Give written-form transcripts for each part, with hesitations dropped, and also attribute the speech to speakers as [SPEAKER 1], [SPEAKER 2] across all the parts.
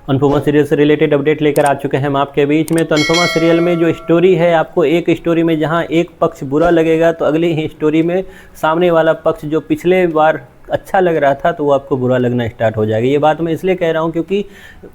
[SPEAKER 1] Anupama serial से related update लेकर आ चुके हैं हम आपके बीच में। तो अनुपमा सीरियल में जो स्टोरी है, आपको एक स्टोरी में जहां एक पक्ष बुरा लगेगा तो अगली ही स्टोरी में सामने वाला पक्ष जो पिछले बार अच्छा लग रहा था तो वो आपको बुरा लगना स्टार्ट हो जाएगा। ये बात मैं इसलिए कह रहा हूँ क्योंकि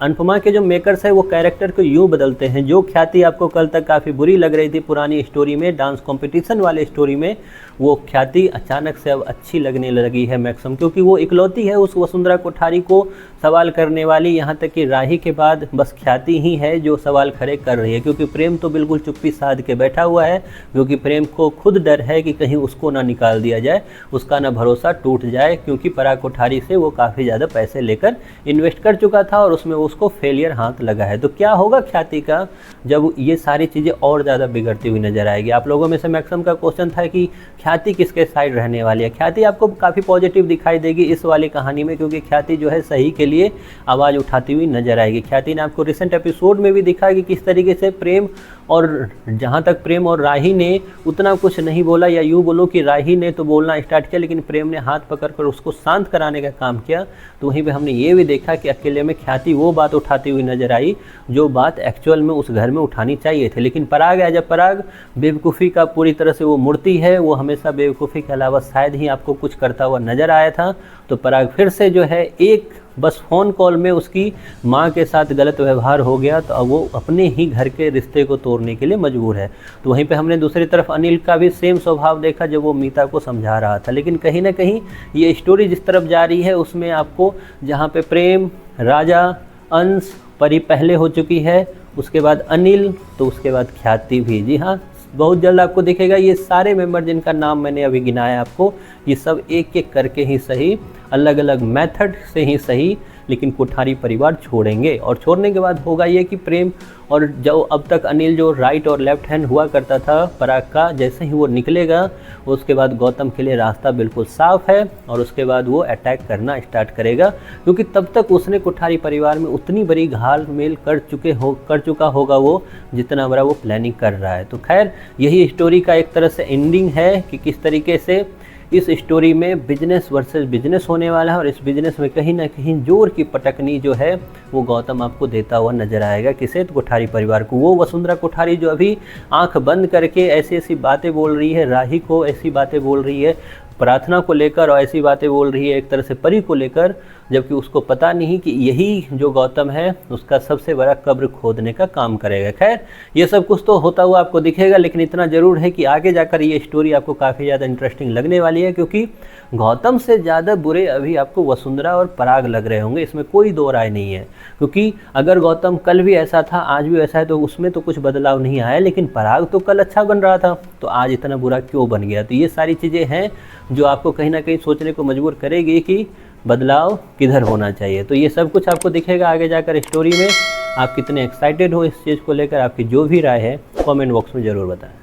[SPEAKER 1] अनुपमा के जो मेकर्स है वो कैरेक्टर को यूँ बदलते हैं। जो ख्याति आपको कल तक काफ़ी बुरी लग रही थी पुरानी स्टोरी में, डांस कंपटीशन वाले स्टोरी में, वो ख्याति अचानक से अब अच्छी लगने लगी है मैक्सिमम, क्योंकि वो इकलौती है उस वसुंधरा कोठारी को सवाल करने वाली। यहाँ तक कि राही के बाद बस ख्याति ही है जो सवाल खड़े कर रही है, क्योंकि प्रेम तो बिल्कुल चुप्पी साध के बैठा हुआ है, क्योंकि प्रेम को खुद डर है कि कहीं उसको ना निकाल दिया जाए, उसका ना भरोसा टूट जाए, क्योंकि पराग कोठारी से वो काफ़ी ज़्यादा पैसे लेकर इन्वेस्ट कर चुका था और उसमें उसको फेलियर हाथ लगा है। तो क्या होगा ख्याति का जब ये सारी चीज़ें और ज़्यादा बिगड़ती हुई नजर आएगी। आप लोगों में से मैक्सिमम का क्वेश्चन था कि ख्याति किसके साइड रहने वाली है। ख्याति आपको काफ़ी पॉजिटिव दिखाई देगी इस वाली कहानी में, क्योंकि ख्याति जो है सही के लिए आवाज़ उठाती हुई नजर आएगी। ख्याति ने आपको रिसेंट एपिसोड में भी दिखा कि किस तरीके से प्रेम और जहाँ तक प्रेम और राही ने उतना कुछ नहीं बोला, या यूँ बोलो कि राही ने तो बोलना स्टार्ट किया लेकिन प्रेम ने हाथ पकड़कर उसको शांत कराने का काम किया। तो वहीं पे हमने ये भी देखा कि अकेले में ख्याति वो बात उठाती हुई नजर आई जो बात एक्चुअल में उस घर में उठानी चाहिए थी। लेकिन पराग है, जब पराग बेवकूफ़ी का पूरी तरह से वो मूर्ति है, वो हमेशा बेवकूफ़ी के अलावा शायद ही आपको कुछ करता हुआ नज़र आया था। तो पराग फिर से जो है एक बस फ़ोन कॉल में उसकी माँ के साथ गलत व्यवहार हो गया तो अब वो अपने ही घर के रिश्ते को तोड़ने के लिए मजबूर है। तो वहीं पे हमने दूसरी तरफ अनिल का भी सेम स्वभाव देखा जब वो मीता को समझा रहा था। लेकिन कहीं ना कहीं ये स्टोरी जिस तरफ जा रही है उसमें आपको जहाँ पे प्रेम, राजा, अंश, परी पहले हो चुकी है, उसके बाद अनिल, तो उसके बाद ख्याति भी। जी हाँ, बहुत जल्द आपको दिखेगा ये सारे मेंबर जिनका नाम मैंने अभी गिनाया आपको, ये सब एक एक करके ही सही, अलग अलग मेथड से ही सही, लेकिन कोठारी परिवार छोड़ेंगे। और छोड़ने के बाद होगा ये कि प्रेम और जो अब तक अनिल जो राइट और लेफ्ट हैंड हुआ करता था पराग का, जैसे ही वो निकलेगा उसके बाद गौतम के लिए रास्ता बिल्कुल साफ है और उसके बाद वो अटैक करना स्टार्ट करेगा, क्योंकि तब तक उसने कोठारी परिवार में उतनी बड़ी घाल-मेल कर चुका होगा वो जितना बड़ा वो प्लानिंग कर रहा है। तो खैर यही स्टोरी का एक तरह से एंडिंग है कि किस तरीके से इस स्टोरी में बिजनेस वर्सेस बिजनेस होने वाला है और इस बिजनेस में कहीं ना कहीं जोर की पटकनी जो है वो गौतम आपको देता हुआ नजर आएगा। किसे? तो कोठारी परिवार को। वो वसुंधरा कोठारी जो अभी आंख बंद करके ऐसी ऐसी बातें बोल रही है, राही को ऐसी बातें बोल रही है, प्रार्थना को लेकर, और ऐसी बातें बोल रही है एक तरह से परी को लेकर, जबकि उसको पता नहीं कि यही जो गौतम है उसका सबसे बड़ा कब्र खोदने का काम करेगा। खैर ये सब कुछ तो होता हुआ आपको दिखेगा, लेकिन इतना ज़रूर है कि आगे जाकर ये स्टोरी आपको काफ़ी ज़्यादा इंटरेस्टिंग लगने वाली है, क्योंकि गौतम से ज़्यादा बुरे अभी आपको वसुंधरा और पराग लग रहे होंगे, इसमें कोई दो राय नहीं है। क्योंकि अगर गौतम कल भी ऐसा था आज भी ऐसा है तो उसमें तो कुछ बदलाव नहीं आया, लेकिन पराग तो कल अच्छा बन रहा था तो आज इतना बुरा क्यों बन गया। तो ये सारी चीज़ें हैं जो आपको कहीं ना कहीं सोचने को मजबूर करेगी कि बदलाव किधर होना चाहिए। तो ये सब कुछ आपको दिखेगा आगे जाकर स्टोरी में। आप कितने एक्साइटेड हो इस चीज़ को लेकर, आपकी जो भी राय है कमेंट बॉक्स में ज़रूर बताएं।